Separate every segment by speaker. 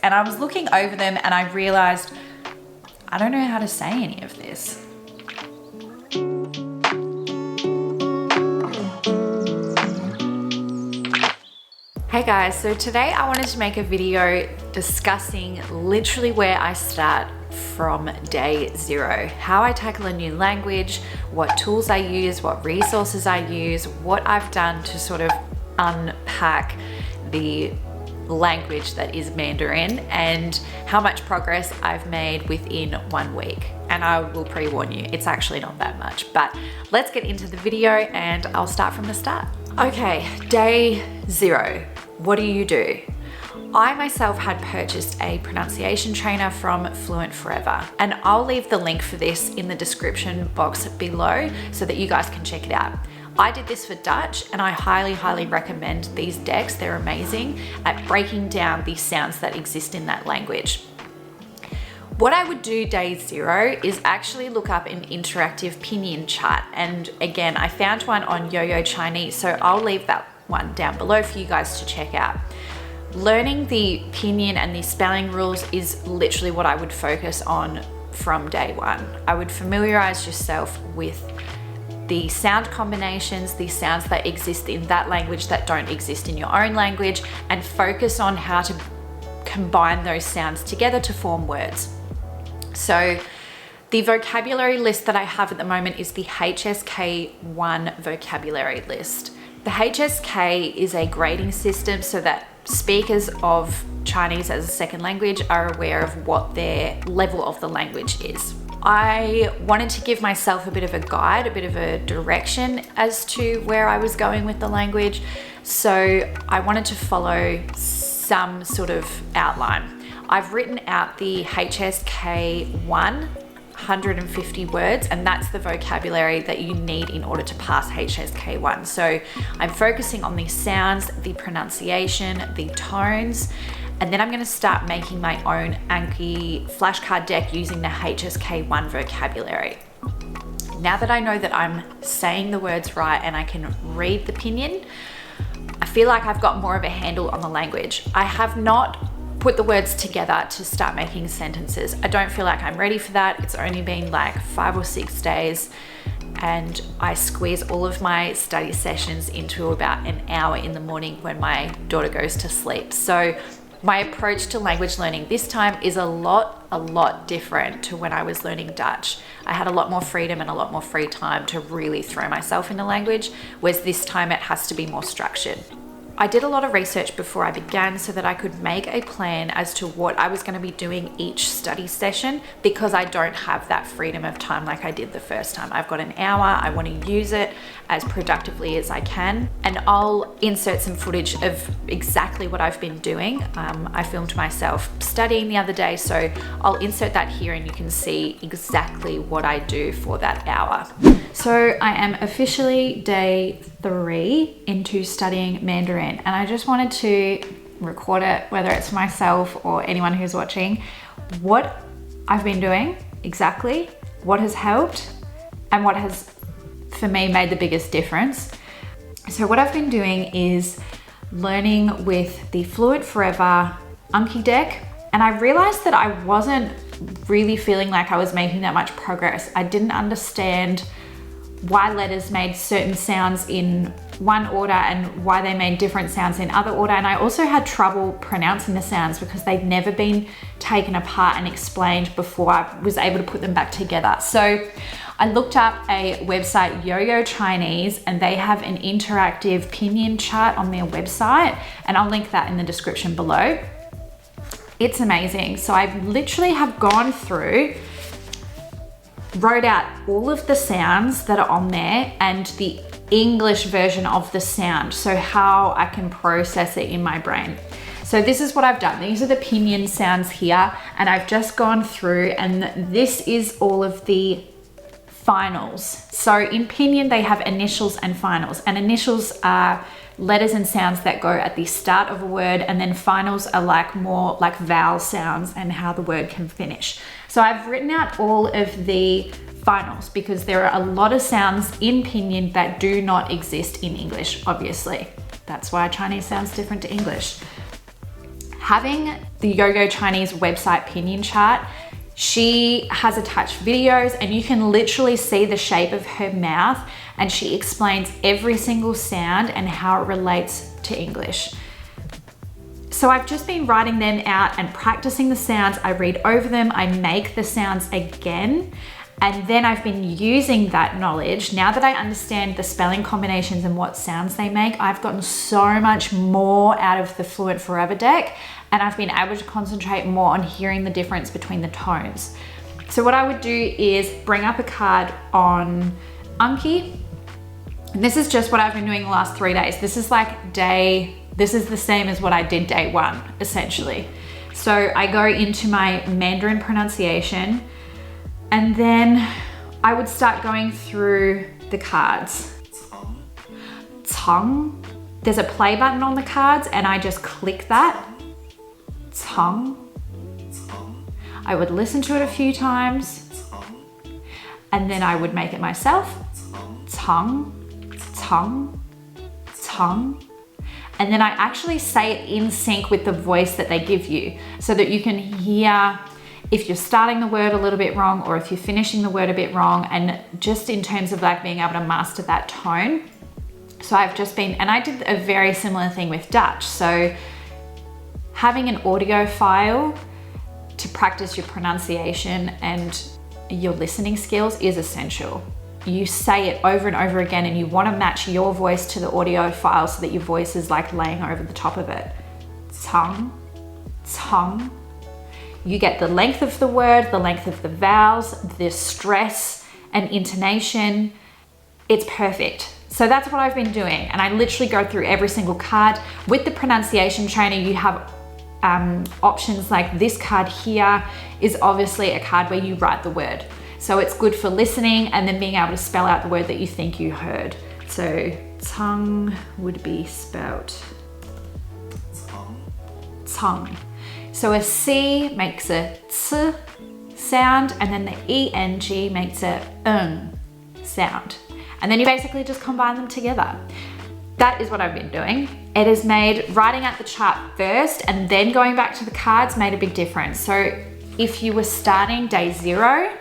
Speaker 1: And I was looking over them and I realized I don't know how to say any of this. Hey guys, so today I wanted to make a video discussing literally where I start from day zero, how I tackle a new language, what tools I use, what resources I use, what I've done to sort of unpack the language that is Mandarin, and how much progress I've made within 1 week. And I will pre-warn you, it's actually not that much, but let's get into the video and I'll start from the start. Okay, day zero. What do? I myself had purchased a pronunciation trainer from Fluent Forever, and I'll leave the link for this in the description box below so that you guys can check it out. I did this for Dutch and I highly recommend these decks. They're amazing at breaking down the sounds that exist in that language. What I would do day zero is actually look up an interactive pinyin chart. And again, I found one on Yo-Yo Chinese, so I'll leave that one down below for you guys to check out. Learning the pinyin and the spelling rules is literally what I would focus on from day one. I would familiarize yourself with the sound combinations, the sounds that exist in that language that don't exist in your own language, and focus on how to combine those sounds together to form words. So the vocabulary list that I have at the moment is the HSK1 vocabulary list. The HSK is a grading system so that speakers of Chinese as a second language are aware of what their level of the language is. I wanted to give myself a bit of a guide, a bit of a direction as to where I was going with the language. So I wanted to follow some sort of outline. I've written out the HSK1 150 words, and that's the vocabulary that you need in order to pass HSK1. So I'm focusing on the sounds, the pronunciation, the tones, and then I'm going to start making my own Anki flashcard deck using the HSK1 vocabulary. Now that I know that I'm saying the words right and I can read the pinyin, I feel like I've got more of a handle on the language. I have not put the words together to start making sentences. I don't feel like I'm ready for that. It's only been like 5 or 6 days, and I squeeze all of my study sessions into about an hour in the morning when my daughter goes to sleep. So my approach to language learning this time is a lot different to when I was learning Dutch. I had a lot more freedom and a lot more free time to really throw myself into language, whereas this time it has to be more structured. I did a lot of research before I began so that I could make a plan as to what I was going to be doing each study session, because I don't have that freedom of time like I did the first time. I've got an hour, I want to use it as productively as I can, and I'll insert some footage of exactly what I've been doing. I filmed myself studying the other day, so I'll insert that here and you can see exactly what I do for that hour. So I am officially day 3 into studying Mandarin, and I just wanted to record it, whether it's myself or anyone who's watching, what I've been doing exactly, what has helped, and what has, for me, made the biggest difference. So what I've been doing is learning with the Fluent Forever Anki deck, and I realized that I wasn't really feeling like I was making that much progress. I didn't understand why letters made certain sounds in one order and why they made different sounds in other order. And I also had trouble pronouncing the sounds because they'd never been taken apart and explained before I was able to put them back together. So I looked up a website, Yo-Yo Chinese, and they have an interactive pinyin chart on their website, and I'll link that in the description below. It's amazing. So I literally have gone through, wrote out all of the sounds that are on there and the English version of the sound, so how I can process it in my brain. So this is what I've done. These are the pinyin sounds here, and I've just gone through, and this is all of the finals. So in pinyin, they have initials and finals, and initials are letters and sounds that go at the start of a word, and then finals are like more like vowel sounds and how the word can finish. So I've written out all of the finals because there are a lot of sounds in pinyin that do not exist in English, obviously. That's why Chinese sounds different to English. Having the Yogo Chinese website pinyin chart, she has attached videos and you can literally see the shape of her mouth, and she explains every single sound and how it relates to English. So I've just been writing them out and practicing the sounds. I read over them, I make the sounds again, and then I've been using that knowledge. Now that I understand the spelling combinations and what sounds they make, I've gotten so much more out of the Fluent Forever deck, and I've been able to concentrate more on hearing the difference between the tones. So what I would do is bring up a card on Anki. And this is just what I've been doing the last 3 days. This is the same as what I did day 1, essentially. So I go into my Mandarin pronunciation, and then I would start going through the cards. Cang. There's a play button on the cards, and I just click that. Cang. I would listen to it a few times, and then I would make it myself. Cang. Cang. Cang. And then I actually say it in sync with the voice that they give you, so that you can hear if you're starting the word a little bit wrong or if you're finishing the word a bit wrong, and just in terms of like being able to master that tone. So I've just been, and I did a very similar thing with Dutch. So having an audio file to practice your pronunciation and your listening skills is essential. You say it over and over again, and you want to match your voice to the audio file so that your voice is like laying over the top of it. Cang, cang. You get the length of the word, the length of the vowels, the stress and intonation. It's perfect. So that's what I've been doing. And I literally go through every single card. With the pronunciation trainer, you have options like this card here is obviously a card where you write the word. So it's good for listening and then being able to spell out the word that you think you heard. So tongue would be spelt tongue. So a C makes a ts sound, and then the ENG makes a sound. And then you basically just combine them together. That is what I've been doing. It has made writing out the chart first and then going back to the cards made a big difference. So if you were starting day 0,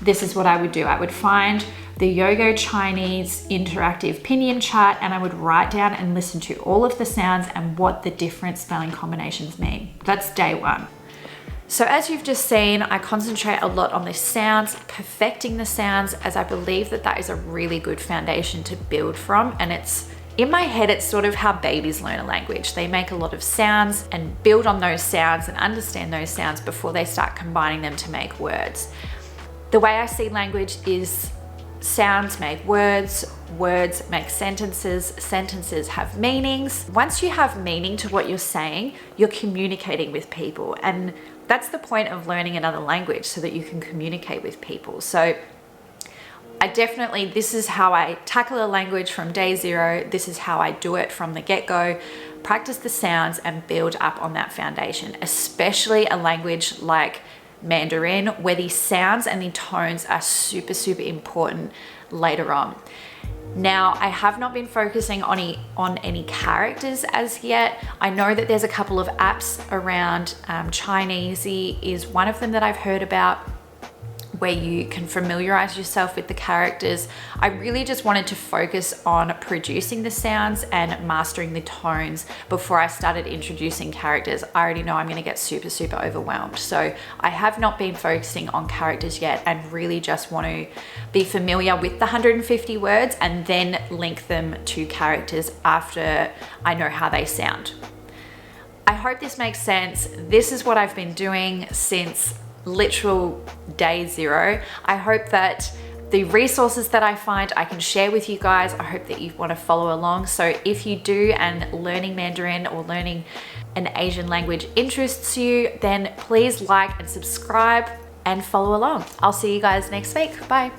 Speaker 1: this is what I would do. I would find the Yogo Chinese interactive pinyin chart, and I would write down and listen to all of the sounds and what the different spelling combinations mean. That's day 1. So as you've just seen, I concentrate a lot on the sounds, perfecting the sounds, as I believe that that is a really good foundation to build from. And it's, in my head, it's sort of how babies learn a language. They make a lot of sounds and build on those sounds and understand those sounds before they start combining them to make words. The way I see language is sounds make words, words make sentences, sentences have meanings. Once you have meaning to what you're saying, you're communicating with people. And that's the point of learning another language, so that you can communicate with people. So this is how I tackle a language from day 0. This is how I do it from the get-go. Practice the sounds and build up on that foundation, especially a language like Mandarin, where the sounds and the tones are super, super important later on. Now, I have not been focusing on any characters as yet. I know that there's a couple of apps around. Chinesey is one of them that I've heard about, where you can familiarize yourself with the characters. I really just wanted to focus on producing the sounds and mastering the tones before I started introducing characters. I already know I'm going to get super, super overwhelmed. So I have not been focusing on characters yet, and really just want to be familiar with the 150 words and then link them to characters after I know how they sound. I hope this makes sense. This is what I've been doing since literal day 0. I hope that the resources that I find I can share with you guys. I hope that you want to follow along. So if you do, and learning Mandarin or learning an Asian language interests you, then please like and subscribe and follow along. I'll see you guys next week. Bye.